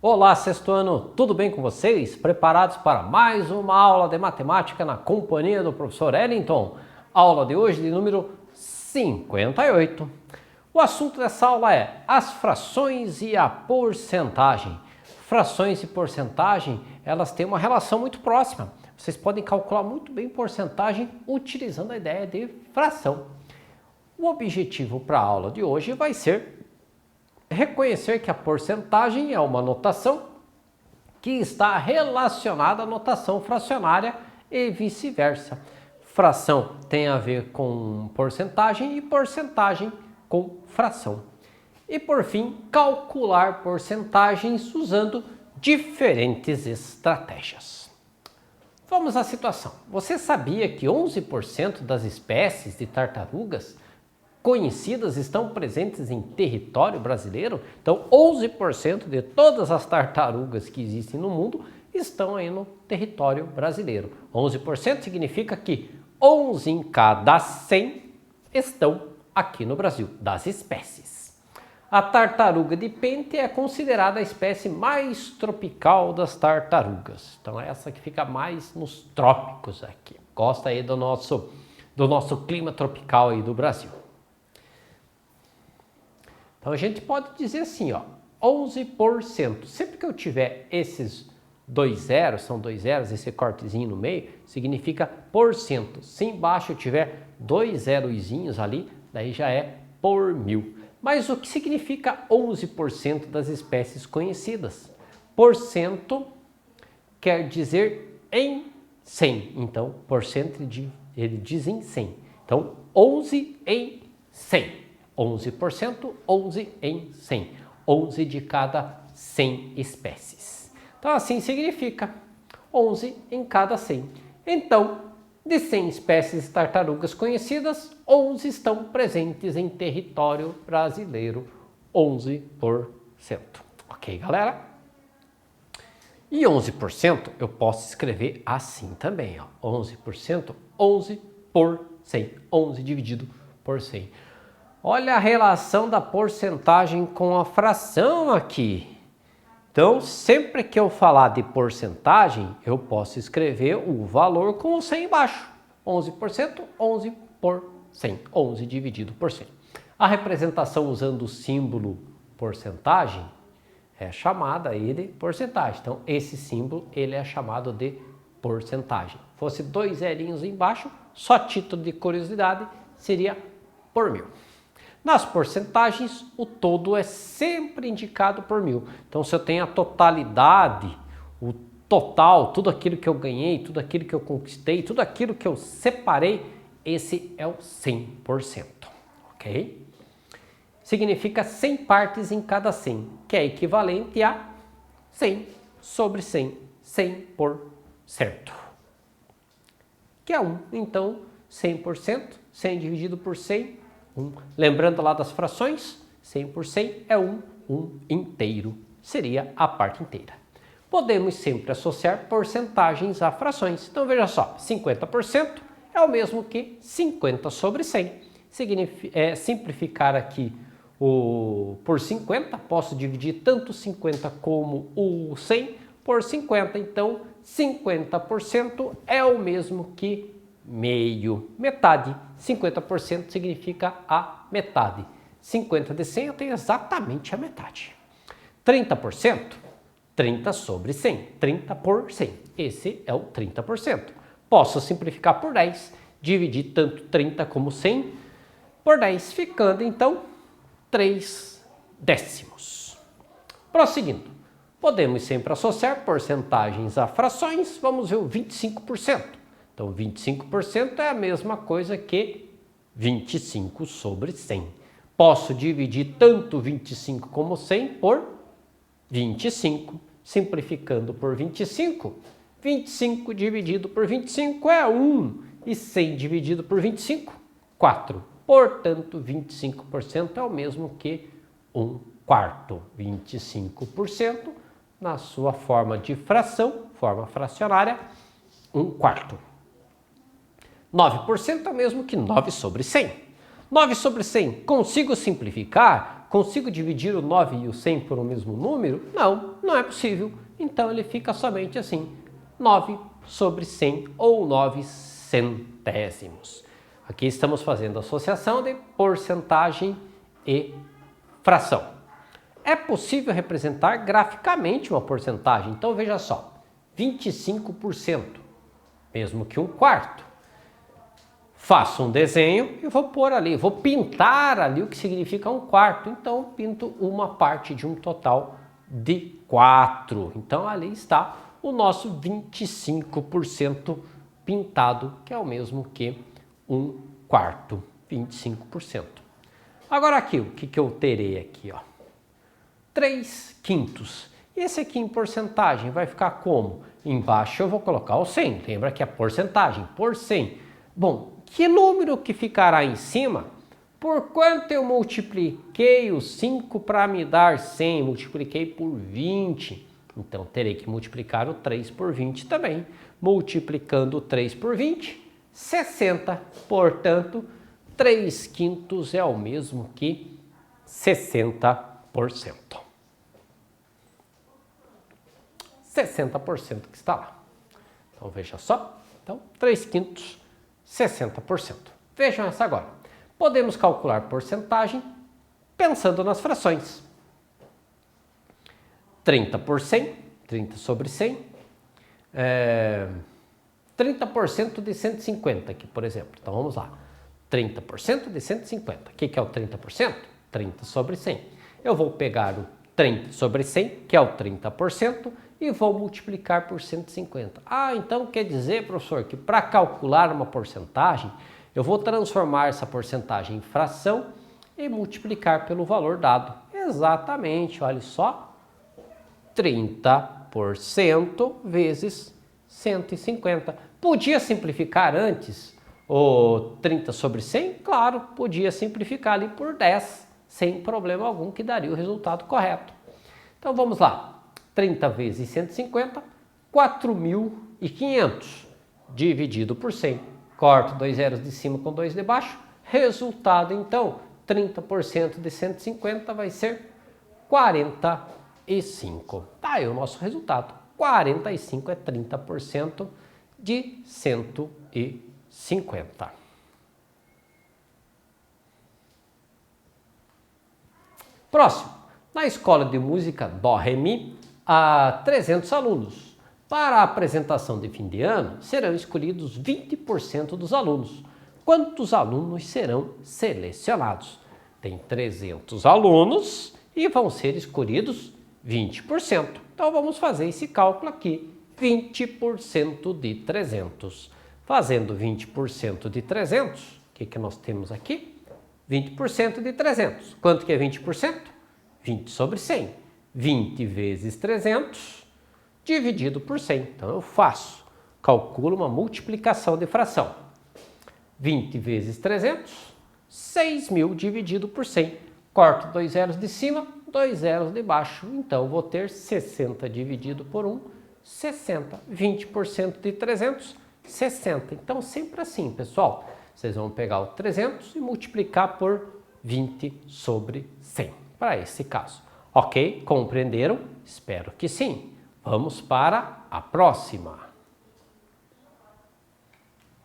Olá, sexto ano, tudo bem com vocês? Preparados para mais uma aula de matemática na companhia do professor Ellington? Aula de hoje de número 58. O assunto dessa aula é as frações e a porcentagem. Frações e porcentagem, elas têm uma relação muito próxima. Vocês podem calcular muito bem porcentagem utilizando a ideia de fração. O objetivo para a aula de hoje vai ser reconhecer que a porcentagem é uma notação que está relacionada à notação fracionária e vice-versa. Fração tem a ver com porcentagem e porcentagem com fração. E por fim, calcular porcentagens usando diferentes estratégias. Vamos à situação. Você sabia que 11% das espécies de tartarugas conhecidas estão presentes em território brasileiro? Então, 11% de todas as tartarugas que existem no mundo estão aí no território brasileiro. 11% significa que 11 em cada 100 estão aqui no Brasil, das espécies. A tartaruga de pente é considerada a espécie mais tropical das tartarugas. Então, é essa que fica mais nos trópicos aqui. Gosta aí do nosso clima tropical aí do Brasil. Então a gente pode dizer assim, ó, 11%. Sempre que eu tiver esses dois zeros, são dois zeros, esse cortezinho no meio, significa porcento. Se embaixo eu tiver dois zerozinhos ali, daí já é por mil. Mas o que significa 11% das espécies conhecidas? Porcento quer dizer em 100. Então, porcento ele diz em 100. Então, 11 em 100. 11%, 11 em 100. 11 de cada 100 espécies. Então, assim significa 11 em cada 100. Então, de 100 espécies de tartarugas conhecidas, 11 estão presentes em território brasileiro. 11%. Ok, galera? E 11% eu posso escrever assim também. Ó. 11%, 11 por 100. 11 dividido por 100. Olha a relação da porcentagem com a fração aqui. Então, sempre que eu falar de porcentagem, eu posso escrever o valor com o 100 embaixo. 11%, 11 por 100. 11 dividido por 100. A representação usando o símbolo porcentagem é chamada aí de porcentagem. Então, esse símbolo ele é chamado de porcentagem. Fosse dois zerinhos embaixo, só título de curiosidade, seria por mil. Nas porcentagens, o todo é sempre indicado por mil. Então, se eu tenho a totalidade, o total, tudo aquilo que eu ganhei, tudo aquilo que eu conquistei, tudo aquilo que eu separei, esse é o 100%, ok? Significa 100 partes em cada 100, que é equivalente a 100 sobre 100, 100%, que é 1. Então, 100%, 100 dividido por 100, 1. Lembrando lá das frações, 100 por 100 é 1 inteiro, seria a parte inteira. Podemos sempre associar porcentagens a frações. Então veja só, 50% é o mesmo que 50 sobre 100. Simplificar aqui por 50, posso dividir tanto 50 como o 100 por 50. Então 50% é o mesmo que meio, metade. 50% significa a metade. 50 de 100 eu tenho exatamente a metade. 30%, 30 sobre 100. 30 por 100. Esse é o 30%. Posso simplificar por 10, dividir tanto 30 como 100 por 10, ficando então 3 décimos. Prosseguindo, podemos sempre associar porcentagens a frações. Vamos ver o 25%. Então, 25% é a mesma coisa que 25 sobre 100. Posso dividir tanto 25 como 100 por 25. Simplificando por 25, 25 dividido por 25 é 1. E 100 dividido por 25, 4. Portanto, 25% é o mesmo que 1/4. 25% na sua forma de fração, forma fracionária, 1/4. 9% é o mesmo que 9 sobre 100. 9 sobre 100, consigo simplificar? consigo dividir o 9 e o 100 por um mesmo número? Não, não é possível. Então ele fica somente assim, 9 sobre 100 ou 9 centésimos. Aqui estamos fazendo associação de porcentagem e fração. É possível representar graficamente uma porcentagem. Então veja só, 25%, mesmo que um quarto. Faço um desenho e vou pôr ali, vou pintar ali o que significa um quarto. Então eu pinto uma parte de um total de 4. Então ali está o nosso 25% pintado, que é o mesmo que um quarto, 25%. Agora aqui, o que eu terei aqui, ó? 3 quintos. E esse aqui em porcentagem vai ficar como? Embaixo eu vou colocar o 100, lembra que é porcentagem, por 100. Bom, que número que ficará em cima? Por quanto eu multipliquei o 5 para me dar 100? Multipliquei por 20. Então, terei que multiplicar o 3 por 20 também. Multiplicando o 3 por 20, 60. Portanto, 3 quintos é o mesmo que 60%. 60% que está lá. Então, veja só. Então, 3 quintos, 60%. Vejam essa agora. Podemos calcular porcentagem pensando nas frações. 30 por 100, 30 sobre 100, 30% de 150 aqui, por exemplo. Então, vamos lá. 30% de 150. O que é o 30%? 30 sobre 100. Eu vou pegar o 30 sobre 100, que é o 30%, e vou multiplicar por 150. Ah, então quer dizer, professor, que para calcular uma porcentagem, eu vou transformar essa porcentagem em fração e multiplicar pelo valor dado. Exatamente, olha só. 30% vezes 150. Podia simplificar antes o 30 sobre 100? Claro, podia simplificar ali por 10, sem problema algum, que daria o resultado correto. Então vamos lá. 30 vezes 150, 4.500, dividido por 100. Corto 2 zeros de cima com 2 de baixo. Resultado, então, 30% de 150 vai ser 45. Tá aí o nosso resultado. 45 é 30% de 150. Próximo. Na escola de música Dó Ré Mi, há 300 alunos. Para a apresentação de fim de ano, serão escolhidos 20% dos alunos. Quantos alunos serão selecionados? Tem 300 alunos e vão ser escolhidos 20%. Então vamos fazer esse cálculo aqui. 20% de 300. Fazendo 20% de 300, o que nós temos aqui? 20% de 300. Quanto que é 20%? 20 sobre 100. 20 vezes 300 dividido por 100. Então eu calculo uma multiplicação de fração. 20 vezes 300, 6.000 dividido por 100. Corto 2 zeros de cima, 2 zeros de baixo. Então vou ter 60 dividido por 1, 60. 20% de 300, 60. Então sempre assim, pessoal. Vocês vão pegar o 300 e multiplicar por 20 sobre 100. Para esse caso. Ok? Compreenderam? Espero que sim. Vamos para a próxima.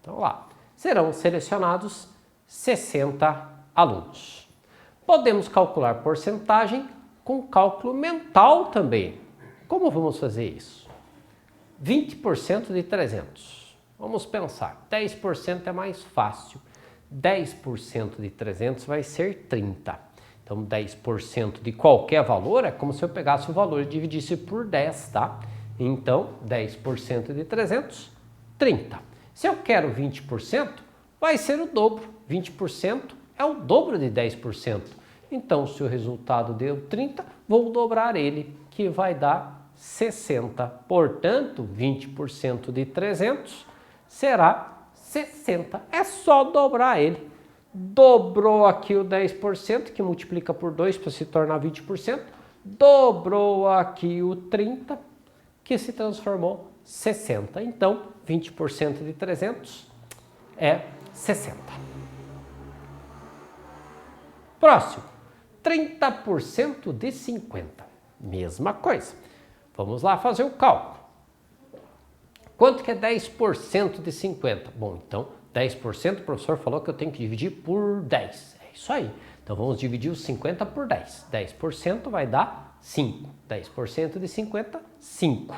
Então lá. Serão selecionados 60 alunos. Podemos calcular porcentagem com cálculo mental também. Como vamos fazer isso? 20% de 300. Vamos pensar. 10% é mais fácil. 10% de 300 vai ser 30. Então, 10% de qualquer valor é como se eu pegasse o valor e dividisse por 10, tá? Então, 10% de 300, 30. Se eu quero 20%, vai ser o dobro. 20% é o dobro de 10%. Então, se o resultado deu 30, vou dobrar ele, que vai dar 60. Portanto, 20% de 300 será 60. É só dobrar ele. Dobrou aqui o 10%, que multiplica por 2 para se tornar 20%. Dobrou aqui o 30%, que se transformou 60%. Então, 20% de 300 é 60. Próximo. 30% de 50. Mesma coisa. Vamos lá fazer o cálculo. Quanto que é 10% de 50? Bom, então 10% o professor falou que eu tenho que dividir por 10. É isso aí. Então vamos dividir os 50 por 10. 10% vai dar 5. 10% de 50, 5.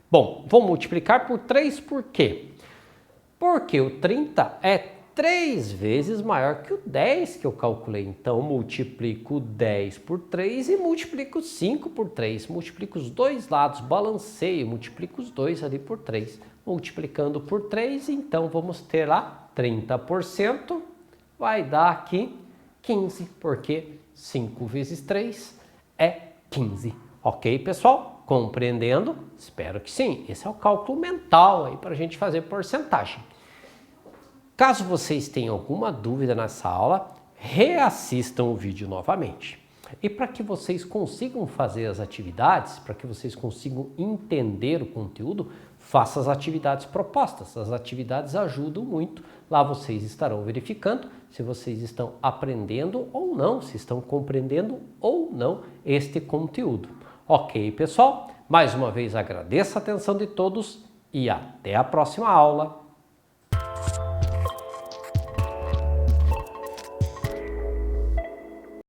Bom, vou multiplicar por 3 por quê? Porque o 30 é 3 vezes maior que o 10 que eu calculei. Então, multiplico 10 por 3 e multiplico 5 por 3. Multiplico os dois lados, balanceio, multiplico os dois ali por 3. Multiplicando por 3, então vamos ter lá 30%. Vai dar aqui 15, porque 5 vezes 3 é 15. Ok, pessoal? Compreendendo? Espero que sim. Esse é o cálculo mental aí para a gente fazer porcentagem. Caso vocês tenham alguma dúvida nessa aula, reassistam o vídeo novamente. E para que vocês consigam fazer as atividades, para que vocês consigam entender o conteúdo, faça as atividades propostas. As atividades ajudam muito. Lá vocês estarão verificando se vocês estão aprendendo ou não, se estão compreendendo ou não este conteúdo. Ok, pessoal? Mais uma vez agradeço a atenção de todos e até a próxima aula.